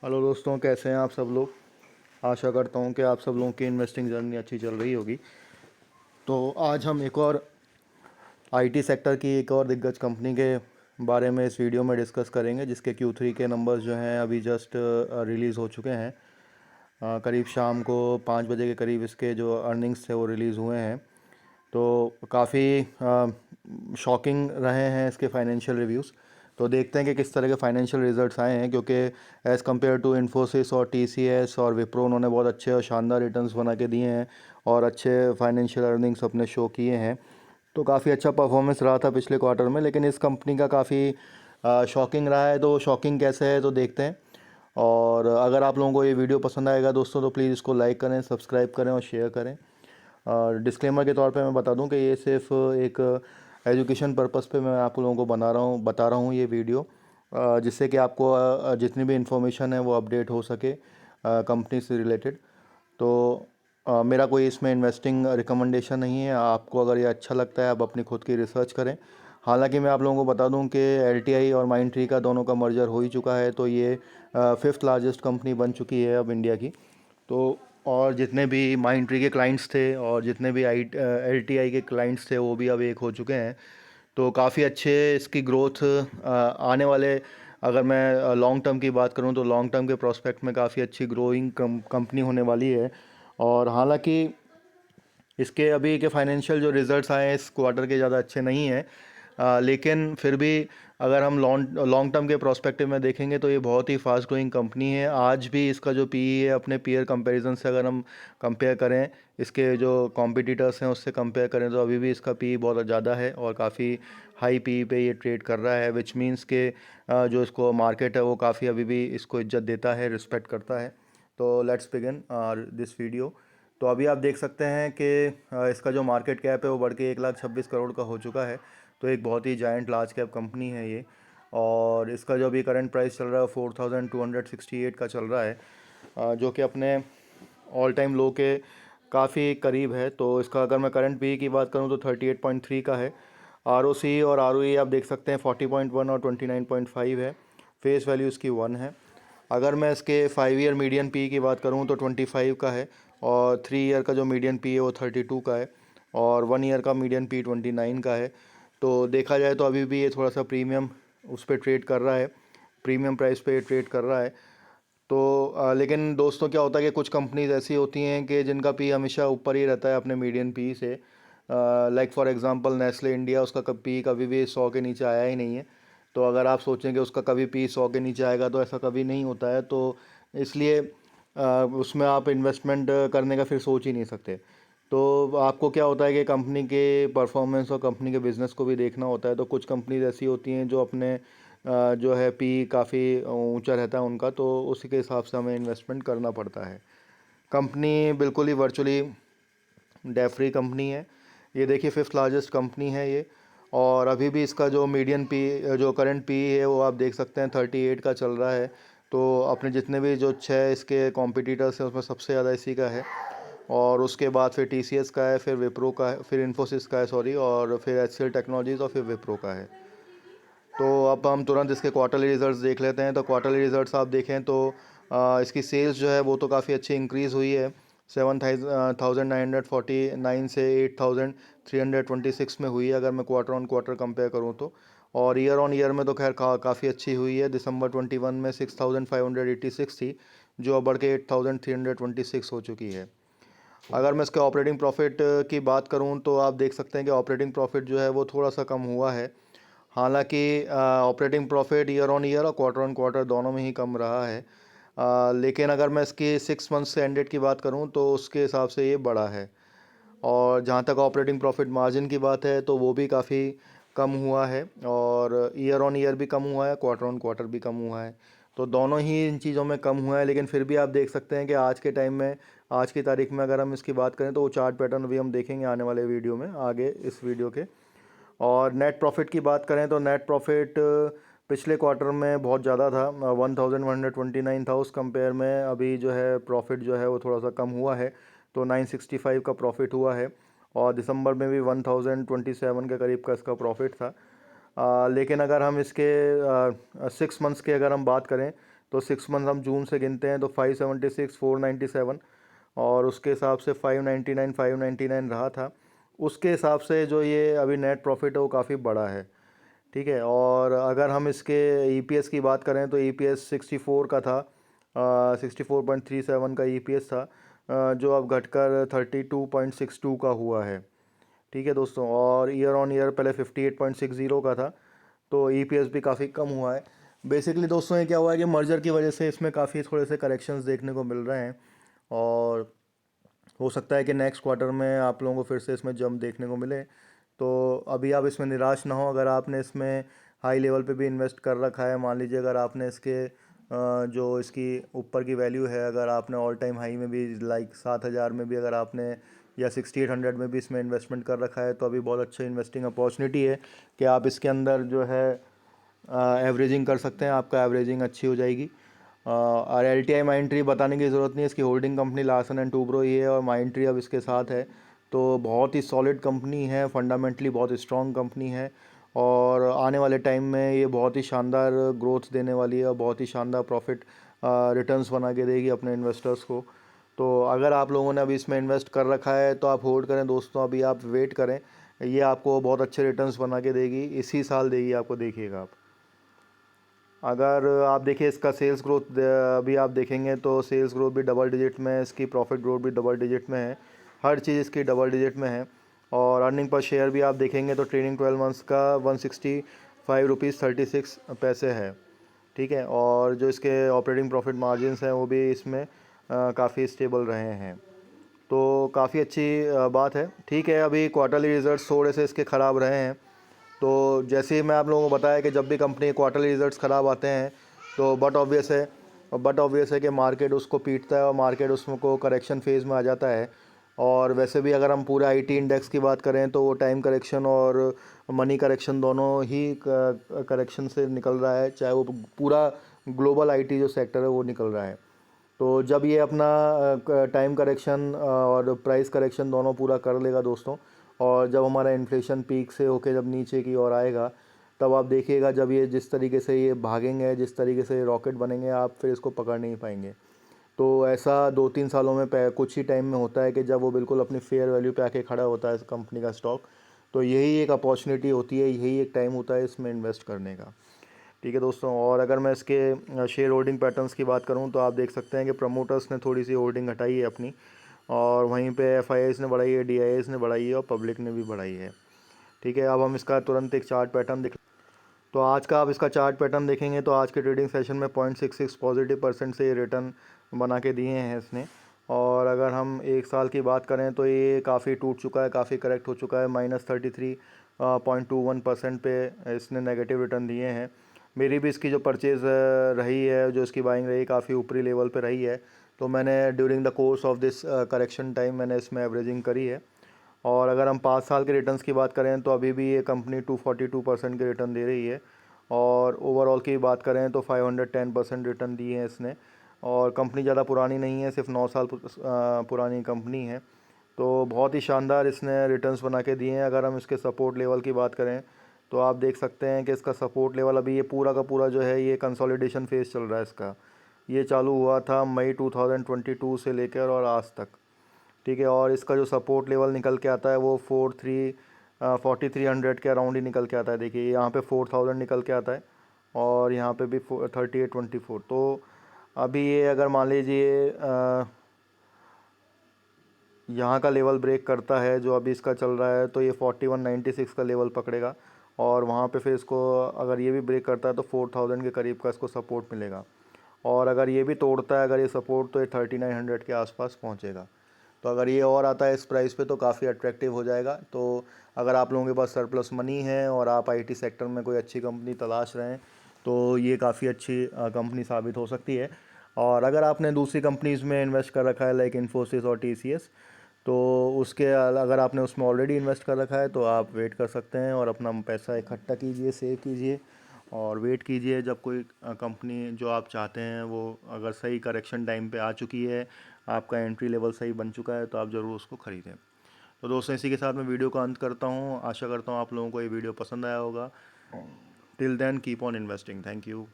Hello दोस्तों, कैसे हैं आप सब लोग। आशा करता हूं कि आप सब लोगों की इन्वेस्टिंग जर्नी अच्छी चल रही होगी। तो आज हम एक और आईटी सेक्टर की एक और दिग्गज कंपनी के बारे में इस वीडियो में डिस्कस करेंगे, जिसके Q3 के नंबर्स जो हैं अभी जस्ट रिलीज़ हो चुके हैं। करीब शाम को 5 बजे के करीब इसके जो अर्निंग्स थे वो रिलीज़ हुए हैं। तो काफ़ी शॉकिंग रहे हैं इसके फाइनेंशियल रिव्यूज़। तो देखते हैं कि किस तरह के फाइनेंशियल रिजल्ट्स आए हैं, क्योंकि एज़ कम्पेयर टू इन्फोसिस और टीसीएस और विप्रो उन्होंने बहुत अच्छे और शानदार रिटर्न्स बना के दिए हैं और अच्छे फाइनेंशियल अर्निंग्स अपने शो किए हैं। तो काफ़ी अच्छा परफॉर्मेंस रहा था पिछले क्वार्टर में, लेकिन इस कंपनी का काफ़ी शॉकिंग रहा है। तो शॉकिंग कैसे है तो देखते हैं। और अगर आप लोगों को ये वीडियो पसंद आएगा दोस्तों, तो प्लीज़ इसको लाइक करें, सब्सक्राइब करें और शेयर करें। और डिस्क्लेमर के तौर पे मैं बता दूं कि ये सिर्फ एक एजुकेशन पर्पस पे मैं आप लोगों को बता रहा हूँ ये वीडियो, जिससे कि आपको जितनी भी इंफॉर्मेशन है वो अपडेट हो सके कंपनी से रिलेटेड। तो मेरा कोई इसमें इन्वेस्टिंग रिकमेंडेशन नहीं है। आपको अगर ये अच्छा लगता है आप अपनी खुद की रिसर्च करें। हालांकि मैं आप लोगों को बता दूं कि एलटीआई और माइंडट्री का दोनों का मर्जर हो ही चुका है, तो ये फिफ्थ लार्जेस्ट कंपनी बन चुकी है अब इंडिया की। तो और जितने भी माइंडट्री के क्लाइंट्स थे और जितने भी एलटीआई के क्लाइंट्स थे वो भी अब एक हो चुके हैं। तो काफ़ी अच्छे इसकी ग्रोथ आने वाले, अगर मैं लॉन्ग टर्म की बात करूं तो लॉन्ग टर्म के प्रोस्पेक्ट में काफ़ी अच्छी ग्रोइंग कंपनी होने वाली है। और हालांकि इसके अभी के फाइनेंशियल जो रिजल्ट्स आए हैं इस क्वार्टर के ज़्यादा अच्छे नहीं हैं, लेकिन फिर भी अगर हम लॉन्ग लॉन्ग टर्म के प्रोस्पेक्टिव में देखेंगे तो ये बहुत ही फास्ट ग्रोइंग कंपनी है। आज भी इसका जो पीई है अपने पीयर कंपैरिजन से अगर हम कंपेयर करें, इसके जो कॉम्पिटिटर्स हैं उससे कंपेयर करें, तो अभी भी इसका पीई बहुत ज़्यादा है और काफ़ी हाई पीई पे ये ट्रेड कर रहा है, विच मीन्स के जो इसको मार्केट है वो काफ़ी अभी भी इसको इज्जत देता है, रिस्पेक्ट करता है। तो लेट्स बिगिन दिस वीडियो। तो अभी आप देख सकते हैं कि इसका जो मार्केट कैप है वो बढ़ के 1,26 करोड़ का हो चुका है। तो एक बहुत ही जायंट लार्ज कैप कंपनी है ये। और इसका जो अभी करंट प्राइस चल रहा है 4,268 का चल रहा है, जो कि अपने ऑल टाइम लो के काफ़ी करीब है। तो इसका अगर मैं करंट पी की बात करूं तो 38.3 का है। आरओसी और आरओई आप देख सकते हैं 40.1 और 29.5 है। फेस वैल्यू इसकी 1 है। अगर मैं इसके 5 ईयर मीडियन पी की बात करूं तो 25 का है। और 3 ईयर का जो मीडियन पी है वो 32 का है। और 1 ईयर का मीडियन पी 29 का है। तो देखा जाए तो अभी भी ये थोड़ा सा प्रीमियम उस पर ट्रेड कर रहा है, प्रीमियम प्राइस पे ट्रेड कर रहा है। तो लेकिन दोस्तों क्या होता है कि कुछ कंपनीज ऐसी होती हैं कि जिनका पी हमेशा ऊपर ही रहता है अपने मीडियन पी से। Like for example Nestle India, उसका पी कभी भी 100 के नीचे आया ही नहीं है। तो अगर आप सोचें कि उसका कभी पी 100 के नीचे आएगा तो ऐसा कभी नहीं होता है। तो इसलिए उसमें आप इन्वेस्टमेंट करने का फिर सोच ही नहीं सकते। तो आपको क्या होता है कि कंपनी के परफॉर्मेंस और कंपनी के बिजनेस को भी देखना होता है। तो कुछ कंपनीज ऐसी होती हैं जो अपने जो है पी काफ़ी ऊंचा रहता है उनका, तो उसी के हिसाब से हमें इन्वेस्टमेंट करना पड़ता है। कंपनी बिल्कुल ही वर्चुअली डेट फ्री कंपनी है। ये देखिए फिफ्थ लार्जेस्ट कंपनी है ये। और अभी भी इसका जो मीडियन पी, जो करंट पी है वो आप देख सकते हैं 38 का चल रहा है। तो अपने जितने भी जो 6 इसके कॉम्पिटिटर्स हैं उसमें सबसे ज़्यादा इसी का है। और उसके बाद फिर टीसीएस का है, फिर विप्रो का है, फिर इन्फोसिस का है सॉरी, और फिर एचसीएल टेक्नोलॉजीज़ और फिर विप्रो का है। तो अब हम तुरंत इसके क्वार्टरली रिजल्ट्स देख लेते हैं। तो क्वार्टरली रिजल्ट्स आप देखें तो इसकी सेल्स जो है वो तो काफ़ी अच्छी इंक्रीज़ हुई है। 7,949 से 8,326 में हुई है अगर मैं क्वार्टर ऑन क्वार्टर कंपेयर करूँ तो। और ईयर ऑन ईयर में तो खैर काफ़ी अच्छी हुई है। दिसंबर 21 में 6,586 थी, जो अब बढ़ के 8,326 हो चुकी है। अगर मैं इसके ऑपरेटिंग प्रॉफिट की बात करूं तो आप देख सकते हैं कि ऑपरेटिंग प्रॉफिट जो है वो थोड़ा सा कम हुआ है। हालांकि operating profit year on year और क्वार्टर ऑन क्वार्टर दोनों में ही कम रहा है। लेकिन अगर मैं इसकी 6 मंथ से एंडेड की बात करूं तो उसके हिसाब से ये बड़ा है। और जहाँ तक ऑपरेटिंग प्रॉफिट मार्जिन की बात है तो वो भी काफ़ी कम हुआ है, और ईयर ऑन ईयर भी कम हुआ है, क्वार्टर ऑन क्वार्टर भी कम हुआ है। तो दोनों ही इन चीज़ों में कम हुआ है। लेकिन फिर भी आप देख सकते हैं कि आज के टाइम में, आज की तारीख में अगर हम इसकी बात करें तो वो चार्ट पैटर्न भी हम देखेंगे आने वाले वीडियो में, आगे इस वीडियो के। और नेट प्रॉफिट की बात करें तो नेट प्रॉफिट पिछले क्वार्टर में बहुत ज़्यादा था, 1,129 था। उस कंपेयर में अभी जो है प्रॉफिट जो है वो थोड़ा सा कम हुआ है, तो 965 का प्रॉफिट हुआ है। और दिसंबर में भी 1,027 के करीब का इसका प्रॉफिट था। लेकिन अगर हम इसके 6 मंथ्स की अगर हम बात करें तो 6 मंथ हम जून से गिनते हैं तो 576, 497, और उसके हिसाब से 599, 599 रहा था। उसके हिसाब से जो ये अभी नेट प्रॉफिट है वो काफ़ी बड़ा है, ठीक है। और अगर हम इसके ईपीएस की बात करें तो ईपीएस 64 का था, 64.37 का ईपीएस था, जो अब घटकर 32.62 का हुआ है, ठीक है दोस्तों। और ईयर ऑन ईयर पहले 58.60 का था, तो ईपीएस भी काफ़ी कम हुआ है। बेसिकली दोस्तों ये क्या हुआ है कि मर्जर की वजह से इसमें काफ़ी थोड़े से करेक्शंस देखने को मिल रहे हैं, और हो सकता है कि नेक्स्ट क्वार्टर में आप लोगों को फिर से इसमें जंप देखने को मिले। तो अभी आप इसमें निराश ना हो। अगर आपने इसमें हाई लेवल पे भी इन्वेस्ट कर रखा है, मान लीजिए अगर आपने इसके जो इसकी ऊपर की वैल्यू है, अगर आपने ऑल टाइम हाई में भी लाइक 7,000 में भी अगर आपने या 6800 में भी इसमें इन्वेस्टमेंट कर रखा है, तो अभी बहुत अच्छा इन्वेस्टिंग अपॉर्चुनिटी है कि आप इसके अंदर जो है एवरेजिंग कर सकते हैं, आपका एवरेजिंग अच्छी हो जाएगी। और L T I Mindtree बताने की ज़रूरत नहीं है, इसकी holding company Larsen and Toubro ही है और माइंड ट्री अब इसके साथ है। तो बहुत ही सॉलिड कंपनी है, फंडामेंटली बहुत स्ट्रॉन्ग कंपनी है, और आने वाले टाइम में ये बहुत ही शानदार ग्रोथ देने वाली है और बहुत ही शानदार प्रॉफिट रिटर्न्स बना के देगी अपने इन्वेस्टर्स को। तो अगर आप लोगों ने अभी इसमें इन्वेस्ट कर रखा है तो आप होल्ड करें दोस्तों, अभी आप वेट करें, ये आपको बहुत अच्छे रिटर्न्स बना के देगी, इसी साल देगी आपको, देखिएगा आप। अगर आप देखिए इसका सेल्स ग्रोथ अभी आप देखेंगे तो सेल्स ग्रोथ भी डबल डिजिट में है, इसकी प्रॉफिट ग्रोथ भी डबल डिजिट में है, हर चीज़ इसकी डबल डिजिट में है। और अर्निंग पर शेयर भी आप देखेंगे तो ट्रेडिंग 12 मंथ्स का 165 रुपीज़ 36 पैसे है, ठीक है। और जो इसके ऑपरेटिंग प्रॉफिट मार्जिन्स हैं वो भी इसमें काफ़ी स्टेबल रहे हैं, तो काफ़ी अच्छी बात है, ठीक है। अभी क्वार्टरली रिजल्ट्स थोड़े से इसके ख़राब रहे हैं, तो जैसे ही मैं आप लोगों को बताया कि जब भी कंपनी क्वार्टरली रिजल्ट्स ख़राब आते हैं तो बट ऑब्वियस है कि मार्केट उसको पीटता है और मार्केट उसको करेक्शन फेज़ में आ जाता है। और वैसे भी अगर हम पूरे आईटी इंडेक्स की बात करें तो वो टाइम करेक्शन और मनी करेक्शन दोनों ही करेक्शन से निकल रहा है, चाहे वो पूरा ग्लोबल आईटी जो सेक्टर है वो निकल रहा है। तो जब ये अपना टाइम करेक्शन और प्राइस करेक्शन दोनों पूरा कर लेगा दोस्तों, और जब हमारा इन्फ्लेशन पीक से होके जब नीचे की ओर आएगा, तब आप देखिएगा जब ये जिस तरीके से ये भागेंगे, जिस तरीके से रॉकेट बनेंगे, आप फिर इसको पकड़ नहीं पाएंगे। तो ऐसा 2-3 सालों में कुछ ही टाइम में होता है कि जब वो बिल्कुल अपनी फेयर वैल्यू पे आके खड़ा होता है इस कंपनी का स्टॉक। तो यही एक अपॉर्चुनिटी होती है, यही एक टाइम होता है इसमें इन्वेस्ट करने का, ठीक है दोस्तों। और अगर मैं इसके शेयर होल्डिंग पैटर्न्स की बात करूं तो आप देख सकते हैं कि प्रमोटर्स ने थोड़ी सी होल्डिंग घटाई है अपनी, और वहीं पे एफ ने बढ़ाई है, डी ने बढ़ाई है और पब्लिक ने भी बढ़ाई है, ठीक है। अब हम इसका तुरंत एक चार्ट पैटर्न देख, तो आज का आप इसका चार्ट पैटर्न देखेंगे तो आज के ट्रेडिंग सेशन में 0.66 पॉजिटिव % से ये रिटर्न बना के दिए हैं इसने। और अगर हम एक साल की बात करें तो ये काफ़ी टूट चुका है, काफ़ी करेक्ट हो चुका है, -33.21% पे इसने नेगेटिव रिटर्न दिए हैं। मेरी भी इसकी जो परचेज़ रही है, जो इसकी बाइंग रही, काफ़ी ऊपरी लेवल पे रही है, तो मैंने during the course of this correction time मैंने इसमें एवरेजिंग करी है। और अगर हम 5 साल के रिटर्न्स की बात करें तो अभी भी ये कंपनी 242% के रिटर्न दे रही है। और ओवरऑल की बात करें तो 510% रिटर्न दिए हैं इसने। और कंपनी ज़्यादा पुरानी नहीं है, सिर्फ 9 साल पुरानी कंपनी है, तो बहुत ही शानदार इसने रिटर्न्स बना के दिए हैं। अगर हम इसके सपोर्ट लेवल की बात करें तो आप देख सकते हैं कि इसका सपोर्ट लेवल अभी ये पूरा का पूरा जो है ये कंसोलिडेशन फेज़ चल रहा है इसका। ये चालू हुआ था मई 2022 से लेकर और आज तक, ठीक है। और इसका जो सपोर्ट लेवल निकल के आता है वो 4300 के अराउंड ही निकल के आता है। देखिए यहाँ पे 4000 निकल के आता है और यहाँ पे भी 3824। तो अभी ये अगर मान लीजिए यहाँ का लेवल ब्रेक करता है जो अभी इसका चल रहा है, तो ये 4196 का लेवल पकड़ेगा, और वहाँ पे फिर इसको अगर ये भी ब्रेक करता है तो 4000 के करीब का इसको सपोर्ट मिलेगा। और अगर ये भी तोड़ता है अगर ये सपोर्ट, तो ये 3900 के आसपास पहुँचेगा। तो अगर ये और आता है इस प्राइस पे तो काफ़ी अट्रैक्टिव हो जाएगा। तो अगर आप लोगों के पास सरप्लस मनी है और आप आईटी सेक्टर में कोई अच्छी कंपनी तलाश रहे हैं तो ये काफ़ी अच्छी कंपनी साबित हो सकती है। और अगर आपने दूसरी कंपनीज़ में इन्वेस्ट कर रखा है लाइक इन्फोसिस और टीसीएस, तो अगर आपने उसमें ऑलरेडी इन्वेस्ट कर रखा है तो आप वेट कर सकते हैं और अपना पैसा इकट्ठा कीजिए, सेव कीजिए और वेट कीजिए जब कोई कंपनी जो आप चाहते हैं वो अगर सही करेक्शन टाइम पे आ चुकी है, आपका एंट्री लेवल सही बन चुका है, तो आप ज़रूर उसको ख़रीदें। तो दोस्तों इसी के साथ मैं वीडियो का अंत करता हूँ। आशा करता हूँ आप लोगों को ये वीडियो पसंद आया होगा। Till then keep on investing. Thank you.